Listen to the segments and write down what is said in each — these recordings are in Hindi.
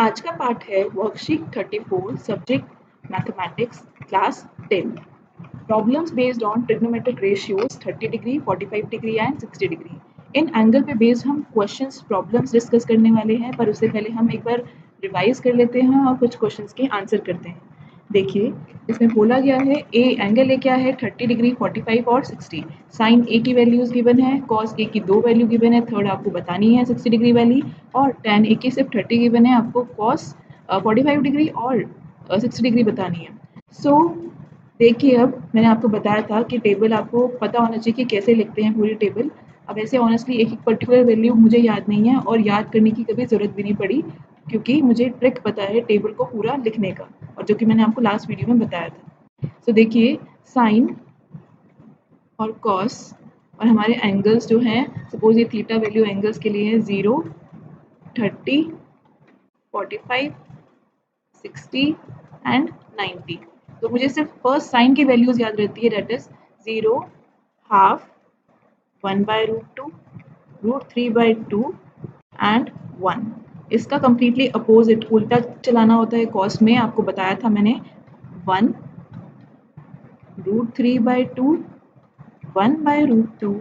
आज का पाठ है worksheet 34 subject mathematics class 10 problems based on trigonometric ratios 30 degree 45 degree and 60 degree. In angle पे बेस्ड हम क्वेश्चंस प्रॉब्लम्स डिस्कस करने वाले हैं, पर उससे पहले हम एक बार रिवाइज कर लेते हैं और कुछ क्वेश्चंस के आंसर करते हैं। देखिए, इसमें बोला गया है ए एंगल ए क्या है 30 डिग्री 45 और 60। साइन ए की वैल्यूज गिवन है, कॉस ए की 2 वैल्यू गिवन है, थर्ड आपको बतानी है 60 डिग्री वाली, और tan ए की सिर्फ 30 गिवन है, आपको कॉस 45 डिग्री और 60 डिग्री बतानी है। सो देखिए, अब मैंने आपको बताया था कि टेबल आपको पता होना चाहिए कि कैसे लिखते हैं पूरी टेबल। अब ऐसे ऑनेस्टली एक एक पर्टिकुलर वैल्यू मुझे याद नहीं है और याद करने की कभी ज़रूरत भी नहीं पड़ी, क्योंकि मुझे ट्रिक पता है टेबल को पूरा लिखने का, और जो कि मैंने आपको लास्ट वीडियो में बताया था। तो देखिए, साइन और कॉस और हमारे एंगल्स जो हैं, सपोज ये थीटा वैल्यू एंगल्स के लिए है 0, 30, 45, 60 एंड 90। तो मुझे सिर्फ फर्स्ट साइन की वैल्यूज याद रहती है, दैट इज 0, हाफ, 1/√2, √3/2 एंड 1। इसका कम्प्लीटली अपोजिट उल्टा चलाना होता है कॉस में, आपको बताया था मैंने 1, √3/2, 1/√2,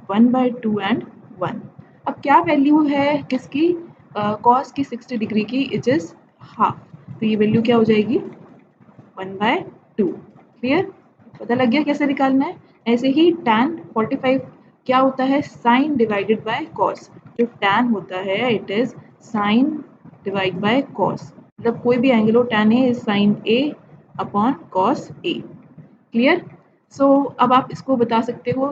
1/2 एंड 1। अब क्या वैल्यू है किसकी, कॉस की 60 डिग्री की, इट इज हाफ। तो ये वैल्यू क्या हो जाएगी 1/2। क्लियर, पता लग गया कैसे निकालना है। ऐसे ही tan 45 क्या होता है, साइन डिवाइडेड बाय कॉस। जो tan होता है it is sine divide by cos, मतलब कोई भी एंगल हो tan A is sine A upon cos A. Clear. So अब आप इसको बता सकते हो,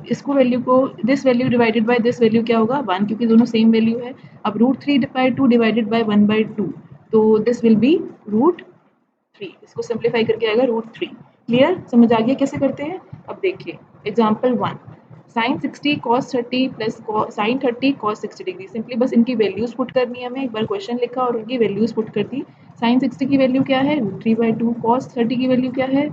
इसको वैल्यू को this value divided by this value क्या होगा 1, क्योंकि दोनों सेम वैल्यू है। अब √3/2 डिवाइडेड बाय 1/2, तो दिस विल बी √3। इसको सिंप्लीफाई करके आएगा √3। क्लियर, समझ आ गया कैसे करते हैं। अब देखिए example 1, sine 60 cos 30 plus sine 30 cos 60 degree. Simply बस इनकी वैल्यूज पुट करनी है हमें। एक बार क्वेश्चन लिखा और उनकी वैल्यूज पुट कर दी। साइन 60 की वैल्यू क्या है √3/2, कॉस 30 की वैल्यू क्या है,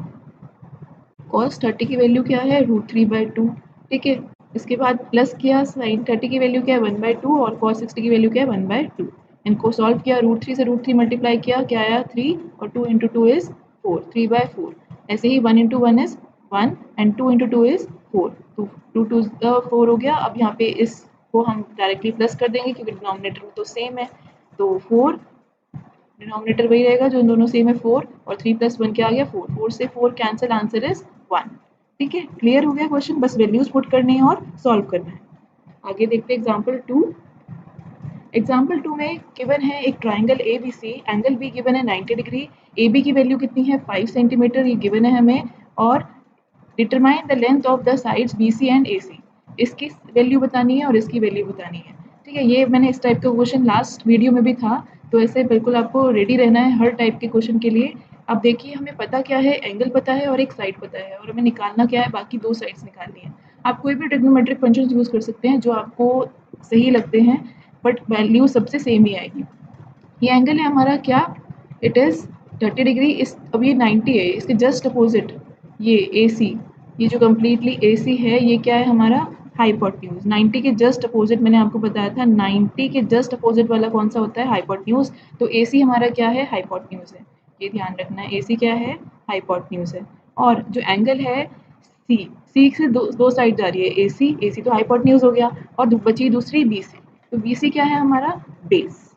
कॉस 30 की वैल्यू क्या है √3/2। ठीक है, इसके बाद प्लस किया, साइन 30 की वैल्यू क्या है 1/2 और कॉस 60 की वैल्यू क्या है 1/2। इनको सॉल्व किया, √3 से √3 मल्टीप्लाई किया, क्या आया 3, और 2 इंटू 2 इज 4, 3/4। ऐसे ही 1 into 1 is 1 and 2 into 2 is 4, तो 2 2 4 हो गया। अब यहाँ पे इसको हम डायरेक्टली प्लस कर देंगे क्योंकि डिनोमिनेटर में तो सेम है, तो 4 डिनोमिनेटर वही रहेगा जो इन दोनों सेम है 4, और 3 + 1 क्या आ गया 4, 4 से 4 कैंसिल, आंसर इज 1। ठीक है, क्लियर हो गया क्वेश्चन, बस वैल्यूज पुट करनी है और सॉल्व करना है। आगे देखते हैं एग्जाम्पल 2। एग्जाम्पल 2 में गिवन है एक triangle A B C, angle B given है 90 डिग्री, ए बी की वैल्यू कितनी है 5 सेंटीमीटर, ये गिवन है हमें, और determine the length of the sides B C and A C. इसकी वैल्यू बतानी है और इसकी वैल्यू बतानी है। ठीक है, ये मैंने इस टाइप का क्वेश्चन लास्ट वीडियो में भी था, तो ऐसे बिल्कुल आपको रेडी रहना है हर टाइप के क्वेश्चन के लिए। अब देखिए, हमें पता क्या है, एंगल पता है और एक साइड पता है, और हमें निकालना क्या है, बाकी 2 साइड्स निकालनी है। आप कोई भी ट्रिग्नोमेट्रिक फंक्शंस यूज़ कर सकते हैं जो आपको सही लगते हैं, बट वैल्यू सबसे सेम ही आएगी। ये एंगल है हमारा क्या, इट इज़ 30 डिग्री। इस अब ये 90 है, इसके जस्ट अपोजिट ये ए सी, ये जो कम्प्लीटली ए सी है, ये क्या है हमारा हाइपोटेन्यूज। 90 के जस्ट अपोजिट मैंने आपको बताया था, 90 के जस्ट अपोजिट वाला कौन सा होता है हाइपोटेन्यूज। तो ए सी हमारा क्या है हाइपोटेन्यूज है, ये ध्यान रखना है, ए सी क्या है हाइपोटेन्यूज है। और जो एंगल है सी, सी से दो साइड जा रही है, ए सी तो हाइपोटेन्यूज हो गया, और बची दूसरी बी सी, तो बी सी क्या है हमारा बेस।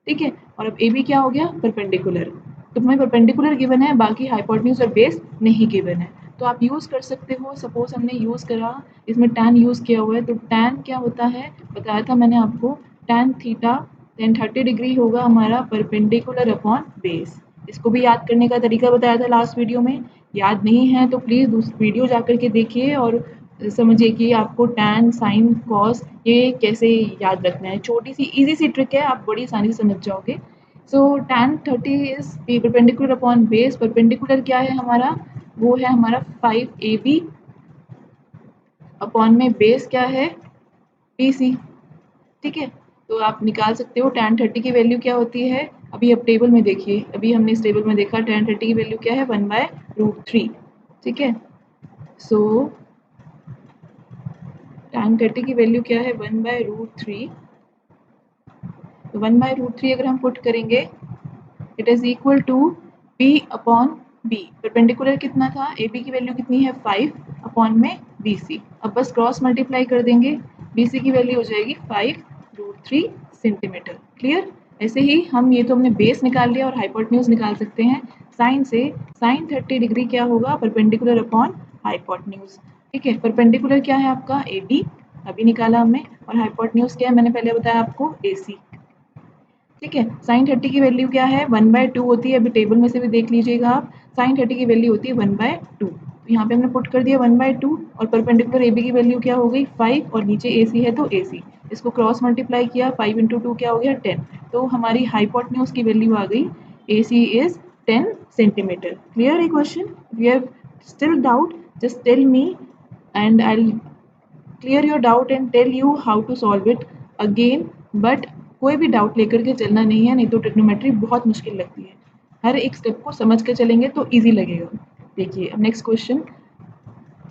ठीक है, और अब ए बी क्या हो गया परपेंडिकुलर। तो हमें परपेंडिकुलर गिवन है, बाकी हाइपोटेन्यूज और बेस नहीं गिवन है। तो आप यूज़ कर सकते हो, सपोज हमने यूज़ करा, इसमें tan यूज़ किया हुआ है, तो tan क्या होता है बताया था मैंने आपको, tan थीटा देन 30 डिग्री होगा हमारा परपेंडिकुलर अपॉन बेस। इसको भी याद करने का तरीका बताया था लास्ट वीडियो में, याद नहीं है तो प्लीज़ उस वीडियो जा कर के देखिए और समझिए कि आपको tan, sin, cos ये कैसे याद रखना है। छोटी सी इजी सी ट्रिक है, आप बड़ी आसानी से समझ जाओगे। सो tan 30 is perpendicular upon base. Perpendicular क्या है हमारा, वो है हमारा 5AB अपॉन में बेस क्या है BC। ठीक है, तो आप निकाल सकते हो tan 30 की वैल्यू क्या होती है। अभी अब टेबल में देखिए, अभी हमने इस टेबल में देखा tan 30 की वैल्यू क्या है 1/√3। ठीक है, सो tan 30 की वैल्यू क्या है 1/√3, तो 1/√3 अगर हम पुट करेंगे it is equal to B upon B. Perpendicular कितना था, ए बी की वैल्यू कितनी है 5 अपॉन में बी सी। अब बस क्रॉस मल्टीप्लाई कर देंगे, बी सी की वैल्यू हो जाएगी 5√3 सेंटीमीटर। क्लियर। ऐसे ही हम ये तो हमने बेस निकाल लिया और हाइपोटेन्यूज निकाल सकते हैं साइन से। साइन 30 डिग्री क्या होगा, परपेंडिकुलर अपॉन हाइपोटेन्यूज। ठीक है, परपेंडिकुलर क्या है आपका ए बी, अभी निकाला हमने, और हाइपोटेन्यूज क्या है मैंने पहले बताया आपको ए सी। ठीक है, साइन 30 की वैल्यू क्या है 1/2 होती है, अभी टेबल में से भी देख लीजिएगा आप, साइन 30 की वैल्यू होती है 1/2। तो यहाँ पे हमने पुट कर दिया 1/2 और परपेंडिकुलर ए बी की वैल्यू क्या हो गई 5 और नीचे ए सी है तो ए सी, इसको क्रॉस मल्टीप्लाई किया 5 इंटू 2 क्या हो गया 10। तो हमारी हाइपोटेन्यूज की वैल्यू आ गई A C is 10 centimetre. Clear है question? We have still doubt just tell me and I'll clear your doubt and tell you how to solve it again, but कोई भी डाउट लेकर के चलना नहीं है, नहीं तो ट्रिग्नोमेट्री बहुत मुश्किल लगती है। हर एक स्टेप को समझ के चलेंगे तो इजी लगेगा। देखिए अब next question,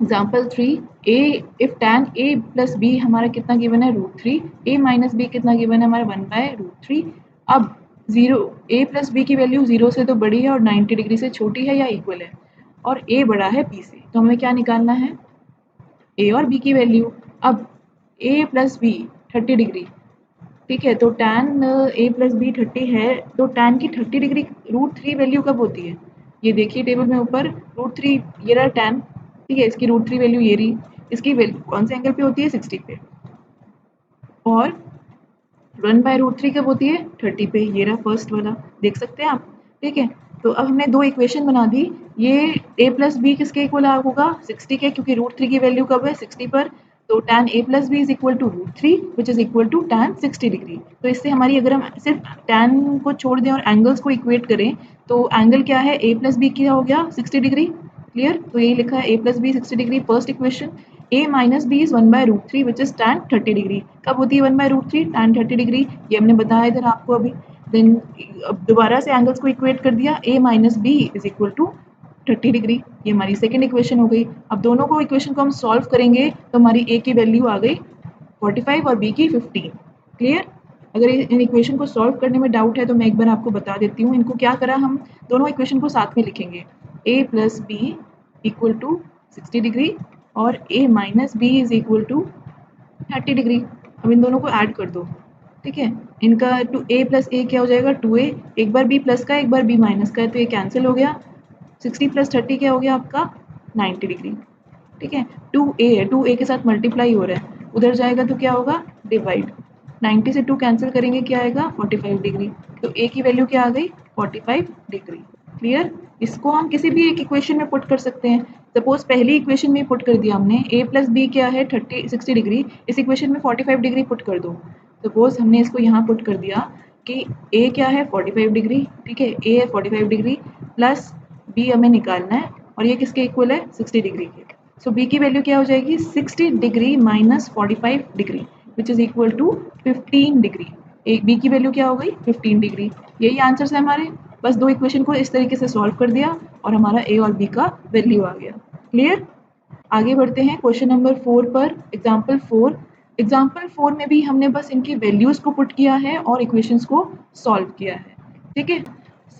example 3, A if tan a plus B हमारा कितना गिवन है √3, a माइनस बी कितना गिवन है हमारा 1/√3। अब जीरो a प्लस बी की वैल्यू 0 से तो बड़ी है और 90 डिग्री से छोटी है या इक्वल है, और a बड़ा है b से, तो हमें क्या निकालना है ए और बी की वैल्यू। अब ए प्लस बी 30 डिग्री, ठीक है, तो टैन ए प्लस बी 30 है, तो टैन की 30 डिग्री √3 वैल्यू कब होती है, ये देखिए टेबल में ऊपर √3 ये रहा टैन, ठीक है, इसकी √3 वैल्यू ये रही, इसकी वैल्यू कौन से एंगल पे होती है 60 पे, और 1/√3 कब होती है 30 पे, ये रहा फर्स्ट वाला, देख सकते हैं आप। ठीक है, तो अब हमने दो इक्वेशन बना दी, ये a प्लस बी किसके इक्वल होगा 60 के, क्योंकि √3 की वैल्यू कब है 60 पर, तो tan a plus B is equal to √3 which is equal to tan 60 degree. तो इससे हमारी अगर हम सिर्फ tan को छोड़ दें और एंगल्स को इक्वेट करें तो एंगल क्या है a प्लस बी क्या हो गया 60 डिग्री। क्लियर, तो यही लिखा है a plus B 60 degree first equation. a minus B is 1/√3 which is tan 30 degree. कब होती है 1/√3 tan 30 डिग्री, ये हमने बताया इधर आपको अभी। देन अब दोबारा से एंगल्स को इक्वेट कर दिया, a minus B is equal to 30 degree, ये हमारी सेकेंड इक्वेशन हो गई। अब दोनों को इक्वेशन को हम सॉल्व करेंगे तो हमारी a की वैल्यू आ गई 45 और b की 15। क्लियर, अगर इन इक्वेशन को सॉल्व करने में डाउट है तो मैं एक बार आपको बता देती हूँ, इनको क्या करा, हम दोनों इक्वेशन को साथ में लिखेंगे, a plus B equal to 60 degree और a minus B is equal to 30 degree. अब इन दोनों को ऐड कर दो, ठीक है, इनका टू a प्लस ए क्या हो जाएगा 2a, एक बार b प्लस का एक बार b माइनस का है तो ये कैंसिल हो गया, 60 प्लस 30 क्या हो गया आपका 90 डिग्री। ठीक है, 2a है, 2a के साथ मल्टीप्लाई हो रहा है, उधर जाएगा तो क्या होगा डिवाइड, 90 से 2 कैंसिल करेंगे क्या आएगा 45 डिग्री, तो a की वैल्यू क्या आ गई 45 डिग्री। क्लियर, इसको हम किसी भी एक इक्वेशन में पुट कर सकते हैं। सपोज पहली इक्वेशन में पुट कर दिया हमने a प्लस बी क्या है 60 डिग्री, इस इक्वेशन में 45 डिग्री पुट कर दो। सपोज हमने इसको यहाँ पुट कर दिया कि a क्या है 45 डिग्री, ठीक है, a है 45 डिग्री प्लस b हमें निकालना है और ये किसके इक्वल है 60 डिग्री के। सो b की वैल्यू क्या हो जाएगी 60 degree minus 45 degree which is equal to 15 degree. एक b की वैल्यू क्या हो गई 15 डिग्री। यही आंसर है हमारे, बस दो इक्वेशन को इस तरीके से सॉल्व कर दिया और हमारा a और b का वैल्यू आ गया। क्लियर, आगे बढ़ते हैं क्वेश्चन नंबर 4 पर, एग्जाम्पल 4। एग्जाम्पल 4 में भी हमने बस इनकी वैल्यूज को पुट किया है और इक्वेशंस को सॉल्व किया है। ठीक है,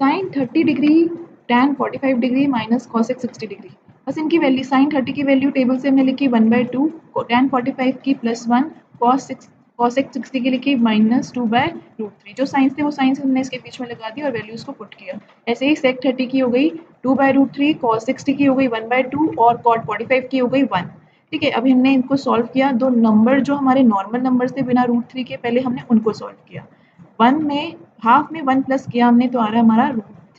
sine 30 degree tan 45 degree minus cosec 60 degree, बस इनकी वैल्यू साइन 30 की वैल्यू टेबल से हमने लिखी 1/2, tan 45 की +1, कॉसेक 60 की लिखी -2/√3, जो साइंस थे वो साइंस हमने इसके बीच में लगा दी और वैल्यूज को पुट किया। ऐसे ही सेक 30 की हो गई 2/√3, कॉस 60 की हो गई 1/2 और कॉट 45 की हो गई 1। ठीक है, अभी हमने इनको सॉल्व किया, दो नंबर जो हमारे नॉर्मल नंबर थे बिना √3 के पहले हमने उनको सॉल्व किया। 1 में हाफ में 1 प्लस किया हमने तो आ रहा है हमारा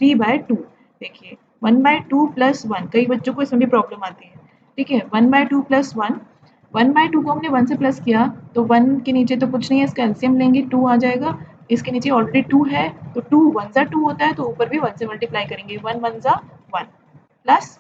√3/2। देखिए 1/2 प्लस 1, कई बच्चों को इसमें भी प्रॉब्लम आती है। ठीक है, 1/2 प्लस 1, 1/2 को हमने 1 से प्लस किया तो 1 के नीचे तो कुछ नहीं है, इसका एलसीएम लेंगे 2 आ जाएगा, इसके नीचे ऑलरेडी 2 है तो 2 1 ज़ा 2 होता है तो ऊपर भी 1 से मल्टीप्लाई करेंगे, 1 1 ज़ा 1 प्लस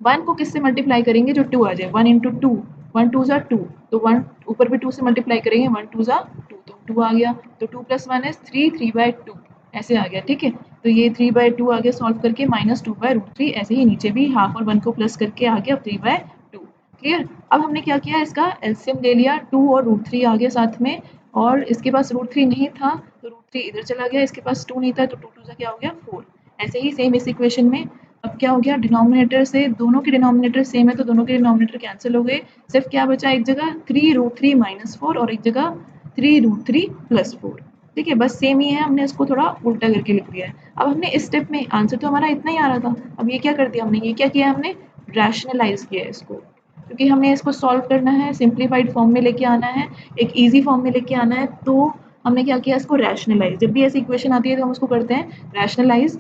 1 को किससे मल्टीप्लाई करेंगे जो 2 आ जाए, 1 इंटू 2, 1 2 ज़ा 2, तो 1 ऊपर भी 2 से मल्टीप्लाई करेंगे, 1 2 ज़ा 2 तो 2 आ गया, तो 2 प्लस 1 इज 3, 3/2 ऐसे आ गया। ठीक है, तो ये 3/2 आ गया सॉल्व करके -2/√3, ऐसे ही नीचे भी हाफ और 1 को प्लस करके आ गया 3/2। क्लियर, अब हमने क्या किया इसका एलसीएम ले लिया, 2 और √3 आ गया साथ में और इसके पास √3 नहीं था तो 3 इधर चला गया, इसके पास 2 नहीं था तो 2 2 ज़ा क्या हो गया 4। ऐसे ही सेम इस इक्वेशन में अब क्या हो गया, डिनोमिनेटर से दोनों के डिनोमिनेटर सेम है तो दोनों के डिनोमिनेटर कैंसिल हो गए। सिर्फ क्या बचा, एक जगह 3√3 - 4 और एक जगह 3√3 + 4। ठीक है, बस सेम ही है, हमने इसको थोड़ा उल्टा करके लिख दिया है। अब हमने इस स्टेप में आंसर तो हमारा इतना ही आ रहा था, अब ये क्या कर दिया हमने, ये क्या किया हमने, रैशनलाइज़ किया है इसको, क्योंकि हमें इसको सॉल्व करना है, सिंप्लीफाइड फॉर्म में लेके आना है, एक ईज़ी फॉर्म में लेके आना है, तो हमने क्या किया, इसको रैशनलाइज़। जब भी ऐसी इक्वेशन आती है तो हम उसको करते हैं रैशनलाइज़।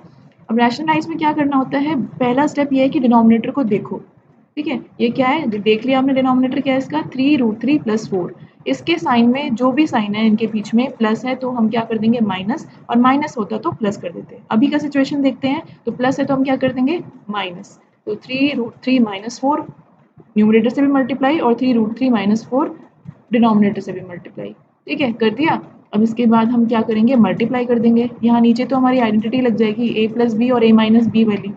अब रैशनलाइज़ में क्या करना होता है, पहला स्टेप ये है कि डिनोमिनेटर को देखो। ठीक है, ये क्या है, देख लिया हमने डिनोमिनेटर क्या है इसका, 3√3 + 4। इसके साइन में जो भी साइन है इनके बीच में प्लस है तो हम क्या कर देंगे माइनस, और माइनस होता तो प्लस कर देते हैं। अभी का सिचुएशन देखते हैं, तो प्लस है तो हम क्या कर देंगे माइनस, तो 3√3 - 4 न्यूमरेटर से भी मल्टीप्लाई और 3√3 - 4 डिनोमिनेटर से भी मल्टीप्लाई। ठीक है, कर दिया। अब इसके बाद हम क्या करेंगे, मल्टीप्लाई कर देंगे। यहाँ नीचे तो हमारी आइडेंटिटी लग जाएगी a + b और a - b वाली,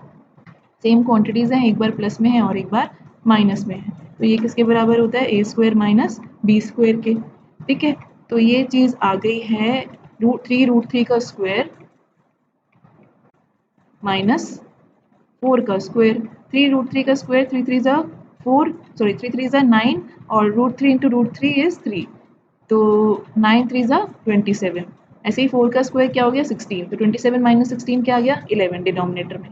सेम क्वांटिटीज़ हैं, एक बार प्लस में है और एक बार माइनस में है, तो ये किसके बराबर होता है, a² - b² के। ठीक है, तो ये चीज़ आ गई है √3 का स्क्वायर माइनस 4 का स्क्वायर। 3√3 का स्क्वायर 3 3 ज़ा 4, सॉरी 3 3 ज़ा 9 और √3 × √3 इज़ 3, तो 9 3 ज़ा 27। ऐसे ही 4 का स्क्वायर क्या हो गया 16, तो 27 - 16 क्या आ गया 11 डिनोमिनेटर में।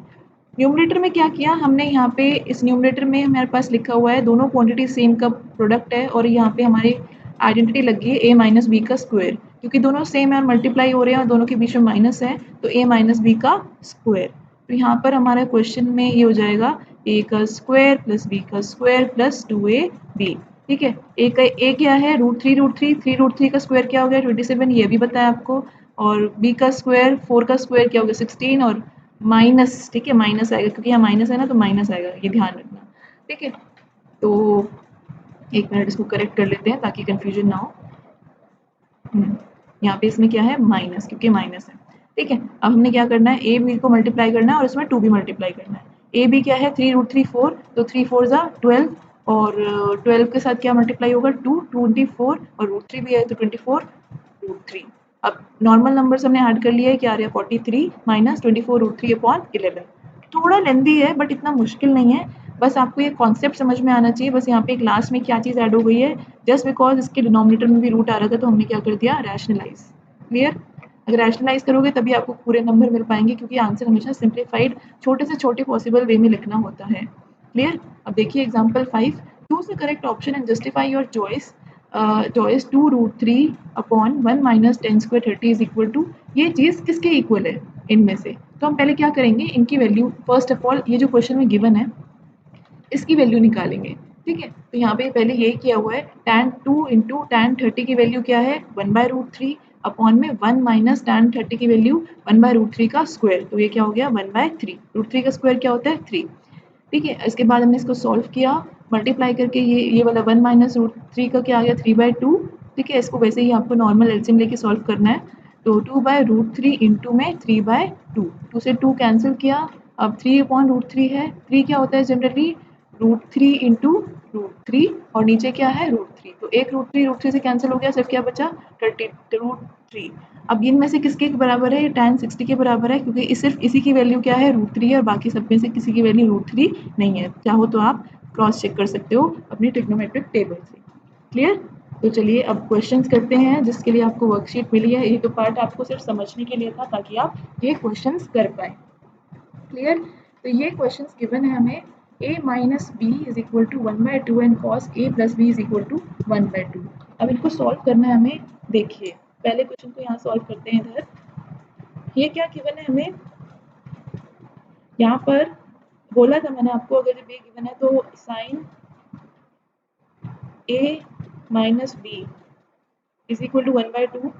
न्यूमरेटर में क्या किया हमने, यहाँ पे इस न्यूमरेटर में हमारे पास लिखा हुआ है दोनों क्वांटिटी सेम का प्रोडक्ट है, और यहाँ पे हमारी आइडेंटिटी लग गई है a - b का स्क्वायर, क्योंकि दोनों सेम है और मल्टीप्लाई हो रहे हैं और दोनों के बीच में माइनस है, तो a - b का स्क्वायर। तो यहाँ पर हमारा क्वेश्चन में ये हो जाएगा a का स्क्वायर प्लस b का स्क्वायर प्लस 2ab। ठीक है, a क्या है √3 3√3 का स्क्वायर क्या हो गया 27, ये भी बताया आपको, और b का स्क्वायर 4 का स्क्वायर क्या हो गया 16 और माइनस, ठीक है माइनस आएगा क्योंकि यहाँ माइनस है ना तो माइनस आएगा, ये ध्यान रखना। ठीक है, तो एक मिनट इसको करेक्ट कर लेते हैं ताकि कंफ्यूजन ना हो। यहाँ पे इसमें क्या है माइनस, क्योंकि माइनस है। ठीक है, अब हमने क्या करना है, ए बी को मल्टीप्लाई करना है और इसमें 2 भी मल्टीप्लाई करना है। ए बी क्या है 3√3 4, तो 3 4 ज़ा 12 और 12 के साथ क्या मल्टीप्लाई होगा 2 24 और √3 भी है तो 24 √3। अब नॉर्मल नंबर्स हमने ऐड कर लिया है, क्या आ रहा है 43 - 24 √3/11। थोड़ा लेंदी है बट इतना मुश्किल नहीं है, बस आपको ये कॉन्सेप्ट समझ में आना चाहिए। बस यहाँ पे क्लास में क्या चीज़ ऐड हो गई है, जस्ट बिकॉज इसके डिनोमिनेटर में भी रूट आ रहा था तो हमने क्या कर दिया रैशनलाइज। क्लियर, अगर रैशनलाइज करोगे तभी आपको पूरे नंबर मिल पाएंगे, क्योंकि आंसर हमेशा सिंप्लीफाइड छोटे से छोटे पॉसिबल वे में लिखना होता है। क्लियर, अब देखिए example 5, choose the correct option and justify your choice. Choice 2√3/1 - 10² 30 is equal to, ये चीज़ किसके इक्वल है इनमें से, तो हम पहले क्या करेंगे इनकी वैल्यू, फर्स्ट ऑफ ऑल ये जो क्वेश्चन में गिवन है इसकी वैल्यू निकालेंगे। ठीक है, तो यहाँ पे पहले ये किया हुआ है tan 2 × tan 30 की वैल्यू क्या है 1/√3 अपॉन में 1 - tan 30 की वैल्यू 1/√3 का स्क्वायर, तो ये क्या हो गया 1/3, √3 का स्क्वायर क्या होता है 3। ठीक है, इसके बाद हमने इसको सॉल्व किया मल्टीप्लाई करके, ये वाला 1 - √3 का क्या आ गया 3/2। ठीक है, इसको वैसे ही आपको नॉर्मल एलसीएम लेके सॉल्व करना है, तो 2/√3 इंटू में 3/2, 2 से 2 कैंसिल किया, अब 3/√3 है, 3 क्या होता है जनरली √3 इंटू √3 और नीचे क्या है √3, तो एक √3 से कैंसिल हो गया, सिर्फ क्या बचा 30√3। अब इनमें से किसके बराबर है, ये tan 60 के बराबर है, क्योंकि सिर्फ इसी की वैल्यू क्या है √3 है और बाकी सब में से किसी की वैल्यू √3 नहीं है। चाहो तो आप क्रॉस चेक कर सकते हो अपनी ट्रिग्नोमेट्रिक टेबल से। क्लियर, तो चलिए अब क्वेश्चंस करते हैं, जिसके लिए आपको वर्कशीट मिली है। ये तो पार्ट आपको सिर्फ समझने के लिए था ताकि आप ये क्वेश्चंस कर पाए। क्लियर, तो ये क्वेश्चंस गिवन है हमें a - b is equal to 1/2 and cos a + b is equal to 1/2। अब इनको सॉल्व करना है हमें। देखिए पहले क्वेश्चन को यहाँ सॉल्व करते हैं। इधर ये क्या गिवन है हमें, यहाँ पर बोला था मैंने आपको, अगर जब ये गिवन है तो sine a - b is equal to 1/2,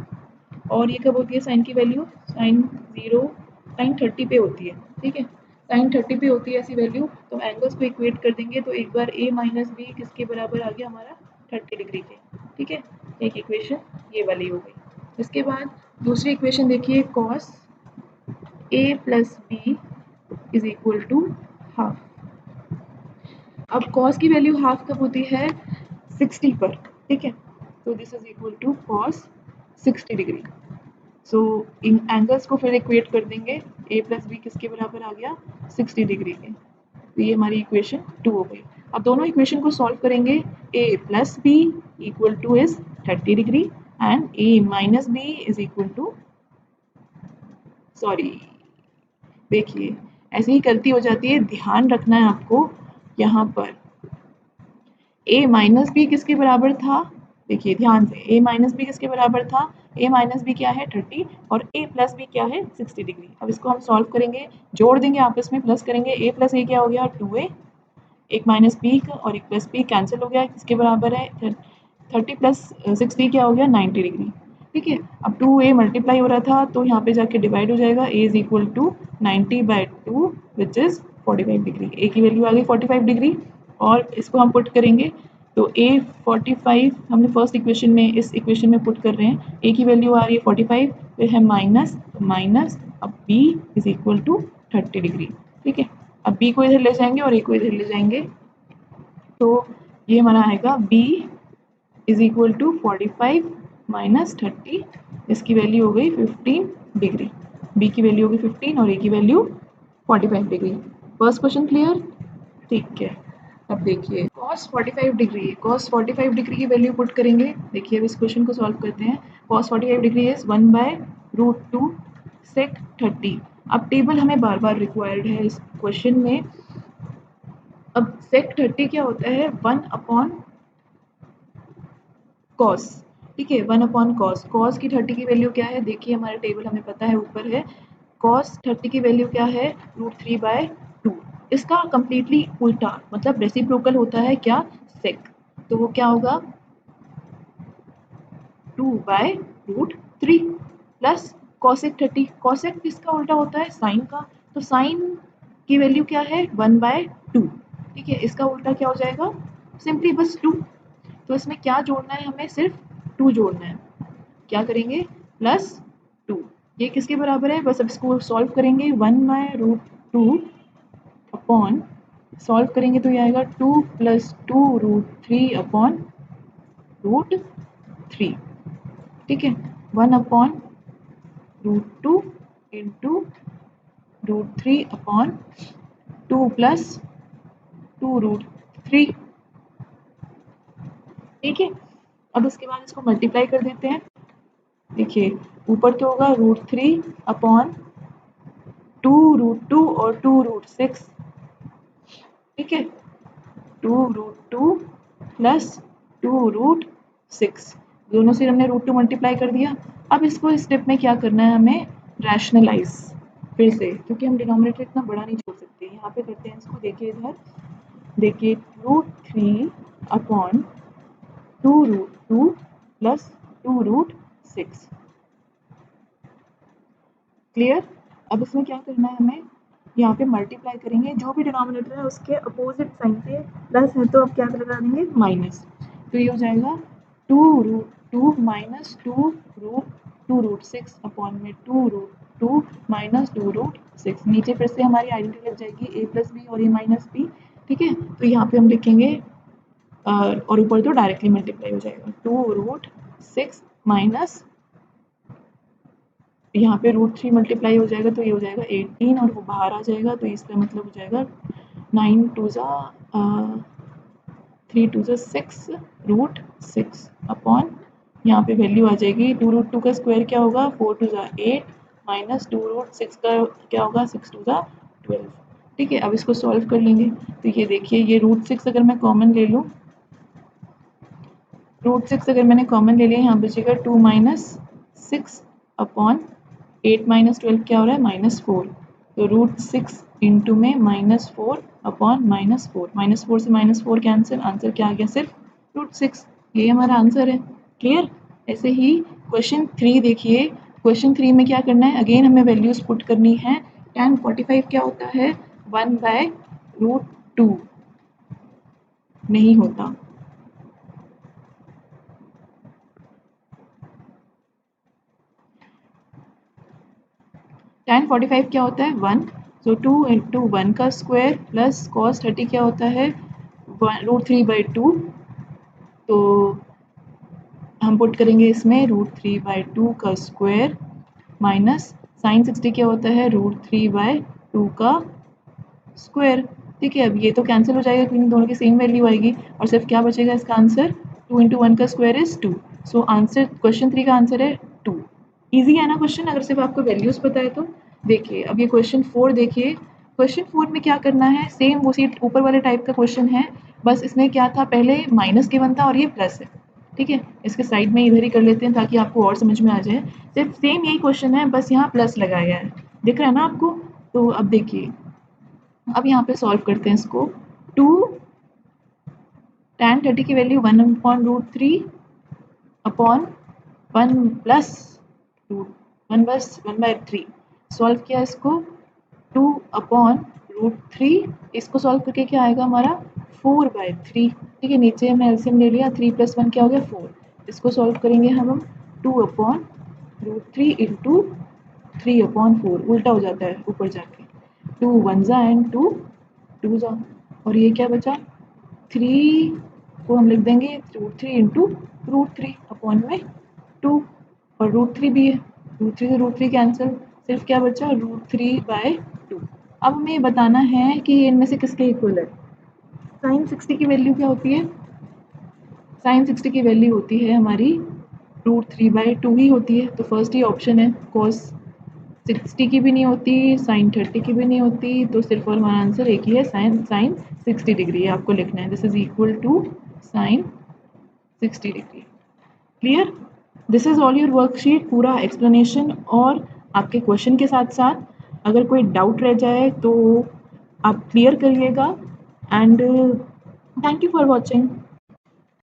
और ये कब होती है साइन की वैल्यू, साइन 0 साइन 30 पे होती है। ठीक है, साइन 30 पे होती है ऐसी वैल्यू, तो एंगल्स को इक्वेट कर देंगे, तो एक बार a - b किसके बराबर आ गया हमारा 30 डिग्री के। ठीक है, एक इक्वेशन ये वाली हो गई। इसके बाद दूसरी इक्वेशन देखिए, cos a + b is equal to half. अब cos की वैल्यू हाफ कब होती है 60 पर। ठीक है, तो this is equal to cos 60 degree. So इन एंगल्स को फिर इक्वेट कर देंगे, a प्लस बी किसके बराबर आ गया 60 डिग्री के। तो ये हमारी इक्वेशन 2 हो गई। अब दोनों इक्वेशन को सॉल्व करेंगे, a plus B equal to is 30 degree and a minus B is equal to, sorry देखिए ऐसे ही गलती हो जाती है, ध्यान रखना है आपको यहाँ पर a माइनस बी किसके बराबर था, देखिए ध्यान से a माइनस बी किसके बराबर था, a माइनस बी क्या है 30 और a प्लस बी क्या है 60 डिग्री। अब इसको हम सॉल्व करेंगे, जोड़ देंगे आपस में, प्लस करेंगे, a प्लस a क्या हो गया 2a, एक माइनस बी और एक प्लस बी कैंसिल हो गया, किसके बराबर है 30 प्लस 60 क्या हो गया 90 डिग्री। ठीक है, अब 2a मल्टीप्लाई हो रहा था तो यहाँ पे जाके डिवाइड हो जाएगा, a is equal to 90/2 which is 45 degree, a की वैल्यू आ गई 45 डिग्री और इसको हम पुट करेंगे तो a 45 हमने फर्स्ट इक्वेशन में इस इक्वेशन में पुट कर रहे हैं, a की वैल्यू आ रही है 45, फिर है माइनस माइनस, अब b is equal to 30 degree. ठीक है, अब b को इधर ले जाएंगे और a को इधर ले जाएंगे तो ये हमारा आएगा b is equal to 45 minus 30, इसकी वैल्यू हो गई 15 डिग्री, b की वैल्यू होगी 15 और a की value 45 degree. First question clear, ठीक है। अब देखिए cos 45 डिग्री, cos 45 डिग्री की वैल्यू पुट करेंगे, देखिए अब इस क्वेश्चन को सॉल्व करते हैं। cos 45 degree is 1/√2 sec 30। अब टेबल हमें बार बार रिक्वायर्ड है इस क्वेश्चन में। अब sec 30 क्या होता है 1 अपॉन cos, ठीक है 1 अपॉन cos, cos की 30 की वैल्यू क्या है, देखिए हमारा टेबल हमें पता है ऊपर है, cos 30 की वैल्यू क्या है √3/2, इसका कंप्लीटली उल्टा मतलब रेसिप्रोकल होता है क्या sec, तो वो क्या होगा 2/√3 प्लस cosec 30, cosec किसका उल्टा होता है साइन का, तो साइन की वैल्यू क्या है 1/2, ठीक है इसका उल्टा क्या हो जाएगा सिंपली बस 2, तो इसमें क्या जोड़ना है हमें सिर्फ 2 जोड़ना है, क्या करेंगे प्लस 2, ये किसके बराबर है, बस अब इसको सॉल्व करेंगे 1/√2 अपॉन, सॉल्व करेंगे तो ये आएगा 2 + 2√3 अपॉन √3, ठीक है 1 अपॉन √2 इंटू √3 अपॉन 2 + 2√3, ठीक है। अब उसके बाद इसको मल्टीप्लाई कर देते हैं, देखिए ऊपर तो होगा √3 अपॉन 2√2 और 2√6, ठीक है 2√2 प्लस 2√6, दोनों से हमने √2 मल्टीप्लाई कर दिया। अब इसको इस स्टेप में क्या करना है हमें रैशनलाइज फिर से, क्योंकि हम डिनोमिनेटर इतना बड़ा नहीं छोड़ सकते, यहाँ पे करते हैं इसको, देखिए इधर देखिए √3 अपॉन 2√2 प्लस 2√6, क्लियर। अब इसमें क्या करना है हमें, यहाँ पे मल्टीप्लाई करेंगे, जो भी डिनोमिनेटर है उसके अपोजिट साइन से प्लस है तो अब क्या लगा देंगे माइनस, तो ये हो जाएगा 2√2 माइनस 2√6 अपॉन में 2√2 माइनस 2√6, नीचे फिर से हमारी आइडेंटिटी लग जाएगी a प्लस बी और a माइनस बी, ठीक है तो यहाँ पे हम लिखेंगे और ऊपर तो डायरेक्टली मल्टीप्लाई हो जाएगा 2√6 माइनस, यहाँ पे √3 मल्टीप्लाई हो जाएगा तो ये हो जाएगा 18 और वो बाहर आ जाएगा, तो इसका मतलब हो जाएगा 9 2 3 2 6 अपॉन, यहाँ पे वैल्यू आ जाएगी 2√2 का स्क्वायर क्या होगा 4 2 8 माइनस 2√6 का क्या होगा 6 2 12, ठीक है। अब इसको सॉल्व कर लेंगे तो ये देखिए ये √6 अगर मैं कॉमन ले लूँ, √6 अगर मैंने कॉमन ले लिया, यहाँ बचेगा 2 - 6 अपॉन 8 - 12 क्या हो रहा है -4, तो √6 इंटू में -4 अपॉन -4, -4 से -4 कैंसिल, आंसर क्या आ गया सिर्फ √6, ये हमारा आंसर है, क्लियर। ऐसे ही क्वेश्चन 3 देखिए, क्वेश्चन 3 में क्या करना है, अगेन हमें वैल्यूज पुट करनी है, tan 45 क्या होता है 1/√2 नहीं होता, tan 45 क्या होता है 1, सो 2 इंटू 1 का स्क्वायर प्लस cos 30 क्या होता है √3/2, तो हम पुट करेंगे इसमें √3/2 का स्क्वायर माइनस साइन 60 क्या होता है √3/2 का स्क्वायर। ठीक है, अब ये तो कैंसिल हो जाएगा क्योंकि दोनों की सेम वैल्यू आएगी और सिर्फ क्या बचेगा इसका आंसर 2 × 1 का square is 2। So answer question 3 का आंसर है 2। ईजी है ना क्वेश्चन, अगर सिर्फ आपको वैल्यूज पता है तो। देखिए अब ये क्वेश्चन 4 देखिए, क्वेश्चन 4 में क्या करना है, सेम उसी ऊपर वाले टाइप का क्वेश्चन है, बस इसमें क्या था पहले माइनस गिवन था और ये प्लस है। ठीक है, इसके साइड में इधर ही कर लेते हैं ताकि आपको और समझ में आ जाए। सिर्फ सेम यही क्वेश्चन है, बस यहाँ प्लस लगाया है, दिख रहा है ना आपको। तो अब देखिए, अब यहाँ पे सॉल्व करते हैं इसको। 2 tan 30 की वैल्यू 1/√3 अपॉन 1 प्लस 1/3 सॉल्व किया इसको 2 अपॉन √3, इसको सॉल्व करके क्या आएगा हमारा 4/3। ठीक है, नीचे हमने एलसीएम ले लिया, 3 + 1 क्या हो गया 4। इसको सॉल्व करेंगे हम 2 अपॉन √3 इंटू 3/4, उल्टा हो जाता है ऊपर जाके, 2 1 जा एंड 2 2 जा, और ये क्या बचा 3 को हम लिख देंगे √3 इंटू √3 अपॉन में 2, और √3 भी है, √3 से √3 कैंसिल, सिर्फ क्या बचा √3/2। अब हमें ये बताना है कि इनमें से किसके इक्वल है। साइन 60 की वैल्यू क्या होती है, साइन 60 की वैल्यू होती है हमारी √3/2 ही होती है, तो फर्स्ट ही ऑप्शन है। कॉस 60 की भी नहीं होती, साइन 30 की भी नहीं होती, तो सिर्फ और हमारा आंसर एक ही है, साइन 60 डिग्री है, आपको लिखना है this is equal to sine 60 degree. Clear, this is all your worksheet, पूरा एक्सप्लेनेशन और आपके क्वेश्चन के साथ साथ अगर कोई डाउट रह जाए तो आप क्लियर करिएगा। And thank you for watching.